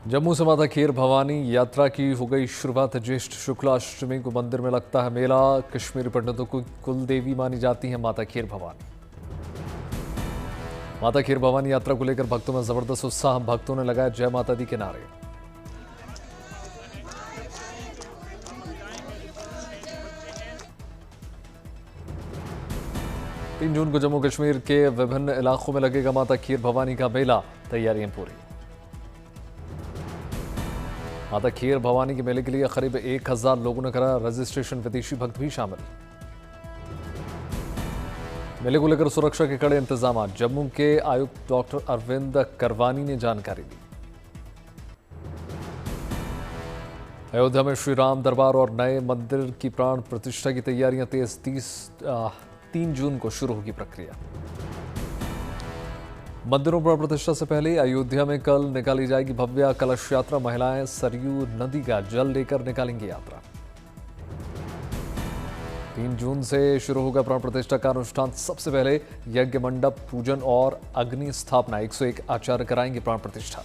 जम्मू से माता खीर भवानी यात्रा की हो गई शुरुआत। ज्येष्ठ शुक्ला अष्टमी को मंदिर में लगता है मेला। कश्मीरी पंडितों की कुल देवी मानी जाती है माता खीर भवानी। माता खीर भवानी यात्रा को लेकर भक्तों में जबरदस्त उत्साह। भक्तों ने लगाया जय माता दी के नारे। तीन जून को जम्मू कश्मीर के विभिन्न इलाकों में लगेगा माता खीर भवानी का मेला। तैयारियां पूरी। माता खीर भवानी के मेले के लिए करीब 1000 लोगों ने करा रजिस्ट्रेशन। विदेशी भक्त भी शामिल। मेले को लेकर सुरक्षा के कड़े इंतजाम। जम्मू के आयुक्त डॉक्टर अरविंद करवानी ने जानकारी दी। अयोध्या में श्री राम दरबार और नए मंदिर की प्राण प्रतिष्ठा की तैयारियां तेज। 3 जून को शुरू होगी प्रक्रिया। मंदिरों पर प्रतिष्ठा से पहले अयोध्या में कल निकाली जाएगी भव्य कलश यात्रा। महिलाएं सरयू नदी का जल लेकर निकालेंगी यात्रा। 3 जून से शुरू होगा प्राण प्रतिष्ठा का अनुष्ठान। सबसे पहले यज्ञ मंडप पूजन और अग्नि स्थापना। 101 आचार्य कराएंगे प्राण प्रतिष्ठा।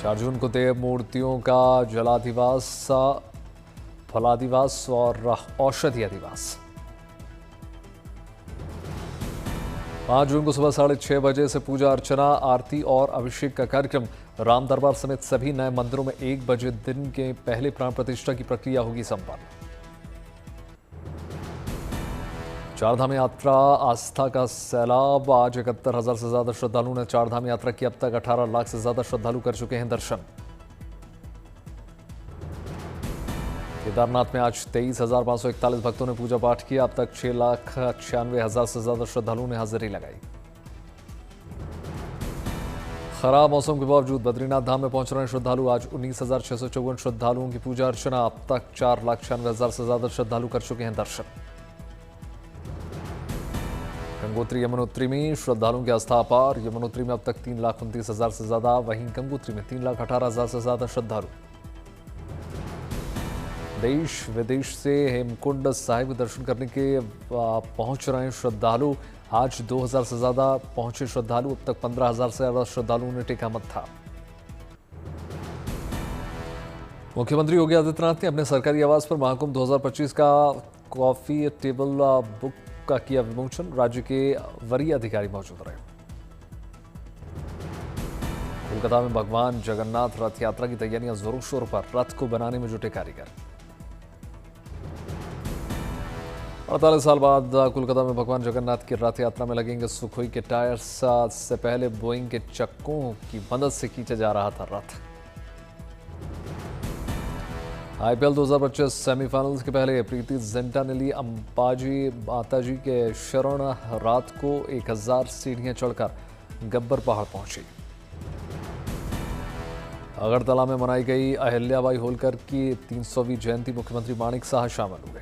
4 जून को देव मूर्तियों का जलाधिवास, फलाधिवास और औषधि अधिवास। 5 जून को सुबह 6:30 बजे से पूजा अर्चना, आरती और अभिषेक का कार्यक्रम। राम दरबार समेत सभी नए मंदिरों में 1 बजे दिन के पहले प्राण प्रतिष्ठा की प्रक्रिया होगी संपन्न। चारधाम यात्रा आस्था का सैलाब। आज 71,000 से ज्यादा श्रद्धालुओं ने चारधाम यात्रा की। अब तक 18 लाख से ज्यादा श्रद्धालु कर चुके हैं दर्शन। केदारनाथ में आज 23,541 भक्तों ने पूजा पाठ किया। अब तक 6,96,000 से ज्यादा श्रद्धालुओं ने हाजिरी लगाई। खराब मौसम के बावजूद बद्रीनाथ धाम में पहुंच रहे श्रद्धालु। आज 19,654 श्रद्धालुओं की पूजा अर्चना। अब तक 4,96,000 से ज्यादा श्रद्धालु कर चुके हैं दर्शन। गंगोत्री यमुनोत्री में श्रद्धालुओं की आस्था अपार। यमुनोत्री में अब तक 3,29,000 से ज्यादा, वहीं गंगोत्री में 3,18,000 से ज्यादा श्रद्धालु। देश विदेश से हेमकुंड साहिब दर्शन करने के पहुंच रहे श्रद्धालु। आज 2,000 से ज्यादा पहुंचे श्रद्धालु। अब तक 15,000 से ज्यादा श्रद्धालुओं ने टेका मत्था। मुख्यमंत्री योगी आदित्यनाथ ने अपने सरकारी आवास पर महाकुंभ 2025 का कॉफी टेबल बुक का किया विमोचन। राज्य के वरीय अधिकारी मौजूद रहे। कोलकाता में भगवान जगन्नाथ रथ यात्रा की तैयारियां जोरों शोरों पर। रथ को बनाने में जुटे कारीगर। 48 साल बाद कोलकाता में भगवान जगन्नाथ की रथ यात्रा में लगेंगे सुखोई के टायर्स। से पहले बोइंग के चक्कों की मदद से खींचा जा रहा था रथ। आईपीएल 2025 सेमीफाइनल्स के पहले प्रीति जिंटा ने ली अंबाजी माताजी के शरण। रात को 1000 सीढ़ियां चढ़कर गब्बर पहाड़ पहुंची। अगरतला में मनाई गई अहिल्याबाई होलकर की 300वीं जयंती। मुख्यमंत्री माणिक साह शामिल हुए।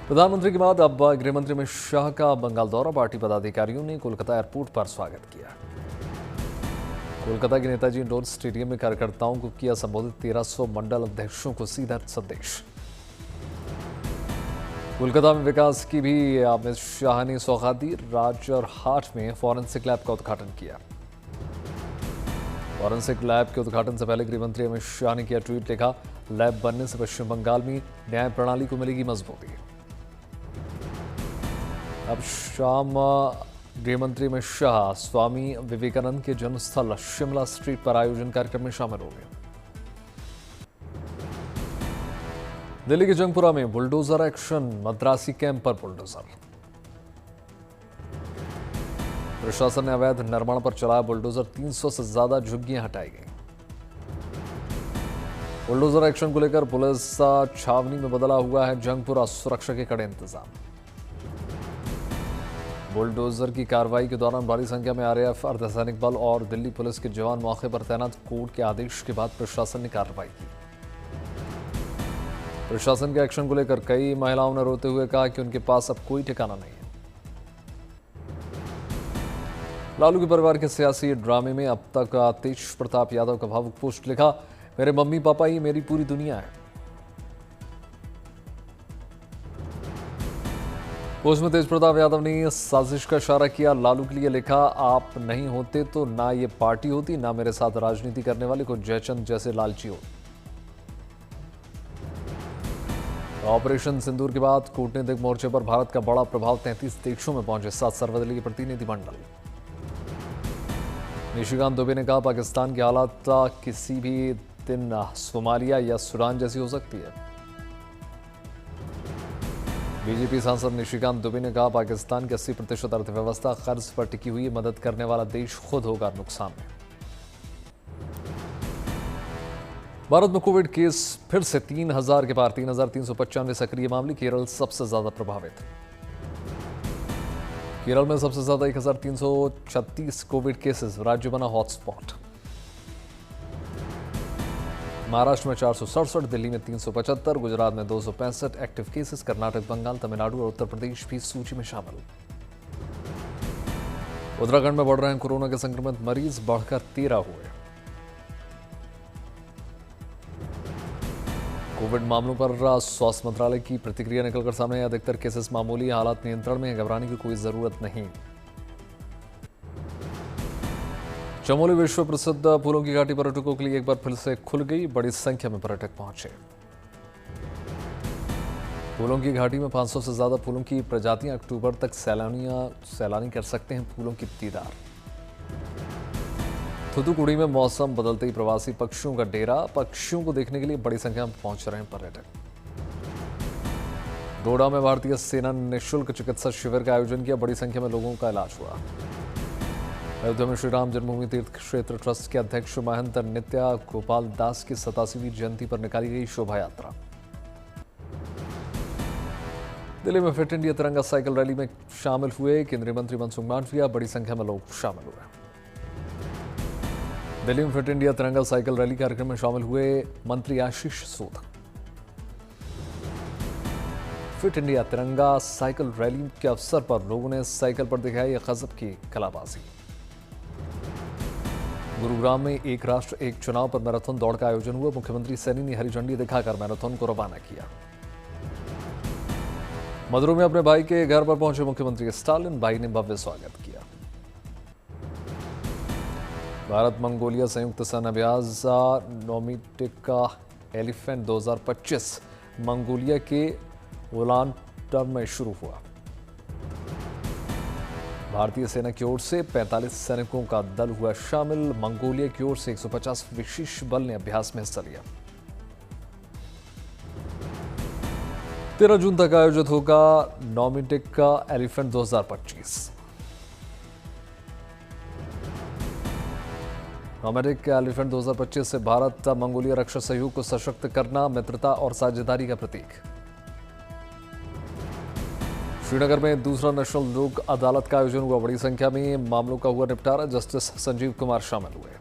प्रधानमंत्री के बाद अब गृहमंत्री अमित शाह का बंगाल दौरा। पार्टी पदाधिकारियों ने कोलकाता एयरपोर्ट पर स्वागत किया। कोलकाता के नेताजी इंडोर स्टेडियम में कार्यकर्ताओं को किया संबोधित। 1300 मंडल अध्यक्षों को सीधा संदेश। कोलकाता में विकास की भी अमित शाह ने सौगात दी। राजरहाट में फॉरेंसिक लैब का उद्घाटन किया। फॉरेंसिक लैब के उद्घाटन से पहले गृहमंत्री अमित शाह ने किया ट्वीट। लिखा, लैब बनने से पश्चिम बंगाल में न्याय प्रणाली को मिलेगी मजबूती। अब शाम गृहमंत्री अमित शाह स्वामी विवेकानंद के जन्मस्थल शिमला स्ट्रीट पर आयोजन कार्यक्रम में शामिल हो गए। दिल्ली के जंगपुरा में बुलडोजर एक्शन। मद्रासी कैंप पर बुलडोजर। प्रशासन ने अवैध निर्माण पर चलाया बुलडोजर। 300 से ज्यादा झुग्गियां हटाई गई। बुलडोजर एक्शन को लेकर पुलिस छावनी में बदला हुआ है जंगपुरा। सुरक्षा के कड़े इंतजाम। बुलडोजर की कार्रवाई के दौरान बड़ी संख्या में आरएएफ, अर्धसैनिक बल और दिल्ली पुलिस के जवान मौके पर तैनात। कोर्ट के आदेश के बाद प्रशासन ने कार्रवाई की। प्रशासन के एक्शन को लेकर कई महिलाओं ने रोते हुए कहा कि उनके पास अब कोई ठिकाना नहीं है। लालू के परिवार के सियासी ड्रामे में अब तक तेज प्रताप यादव का भावुक पोस्ट। लिखा, मेरे मम्मी पापा ही मेरी पूरी दुनिया है। उसमें तेज प्रताप यादव ने साजिश का इशारा किया, लालू के लिए लिखा, आप नहीं होते तो ना ये पार्टी होती, ना मेरे साथ राजनीति करने वाले को जयचंद जैसे लालची हो। ऑपरेशन सिंदूर के बाद कूटनीतिक मोर्चे पर भारत का बड़ा प्रभाव, 33 देशों में पहुंचे 7 सर्वदलीय प्रतिनिधिमंडल। निशिकांत दुबे ने कहा, पाकिस्तान की हालत किसी भी दिन सोमालिया या सूडान जैसी हो सकती है। बीजेपी सांसद निशिकांत दुबे ने कहा, पाकिस्तान की 80% अर्थव्यवस्था कर्ज पर टिकी हुई, मदद करने वाला देश खुद होगा नुकसान में। भारत में कोविड केस फिर से 3000 के पार, 3395 सक्रिय मामले, केरल सबसे ज्यादा प्रभावित। केरल में सबसे ज्यादा 1336 कोविड केसेस, राज्य बना हॉटस्पॉट। महाराष्ट्र में 467, दिल्ली में 375, गुजरात में 265 एक्टिव केसेस, कर्नाटक, बंगाल, तमिलनाडु और उत्तर प्रदेश भी सूची में शामिल। उत्तराखंड में बढ़ रहे हैं कोरोना के संक्रमित मरीज, बढ़कर 13 हुए। कोविड मामलों पर स्वास्थ्य मंत्रालय की प्रतिक्रिया निकलकर सामने आई, अधिकतर केसेस मामूली, हालात नियंत्रण में, घबराने की कोई जरूरत नहीं। चमोली विश्व प्रसिद्ध फूलों की घाटी पर्यटकों के लिए एक बार फिर से खुल गई, बड़ी संख्या में पर्यटक पहुंचे। फूलों की घाटी में 500 से ज्यादा फूलों की प्रजातियां, अक्टूबर तक सैलानी कर सकते हैं फूलों की दीदार। थूथुकुड़ी में मौसम बदलते ही प्रवासी पक्षियों का डेरा, पक्षियों को देखने के लिए बड़ी संख्या में पहुंच रहे हैं पर्यटक। डोडा में भारतीय सेना ने निःशुल्क चिकित्सा शिविर का आयोजन किया, बड़ी संख्या में लोगों का इलाज हुआ। अयोध्या में श्री राम जन्मभूमि तीर्थ क्षेत्र ट्रस्ट के अध्यक्ष महंत नित्या गोपाल दास की 87वीं जयंती पर निकाली गई शोभा यात्रा। दिल्ली में फिट इंडिया तिरंगा साइकिल रैली में शामिल हुए केंद्रीय मंत्री मनसुख मांडविया, बड़ी संख्या में लोग शामिल हुए। दिल्ली में फिट इंडिया तिरंगा साइकिल रैली कार्यक्रम में शामिल हुए मंत्री आशीष सूद। फिट इंडिया तिरंगा साइकिल रैली के अवसर पर लोगों ने साइकिल पर दिखाई गजब की कलाबाजी। गुरुग्राम में एक राष्ट्र एक चुनाव पर मैराथन दौड़ का आयोजन हुआ, मुख्यमंत्री सैनी ने हरी झंडी दिखाकर मैराथन को रवाना किया। मदुरै में अपने भाई के घर पर पहुंचे मुख्यमंत्री स्टालिन, भाई ने भव्य स्वागत किया। भारत मंगोलिया संयुक्त सेना अभ्यास नोमिटिका एलिफेंट 2025 मंगोलिया के उलानबातर में शुरू हुआ। भारतीय सेना की ओर से 45 सैनिकों का दल हुआ शामिल, मंगोलिया की ओर से 150 विशेष बल ने अभ्यास में हिस्सा लिया। 13 जून तक आयोजित होगा नोमिटिका एलिफेंट 2025। नोमिटिक एलिफेंट 2025 से भारत मंगोलिया रक्षा सहयोग को सशक्त करना, मित्रता और साझेदारी का प्रतीक। श्रीनगर में दूसरा नेशनल लोक अदालत का आयोजन हुआ, बड़ी संख्या में मामलों का हुआ निपटारा, जस्टिस संजीव कुमार शामिल हुए।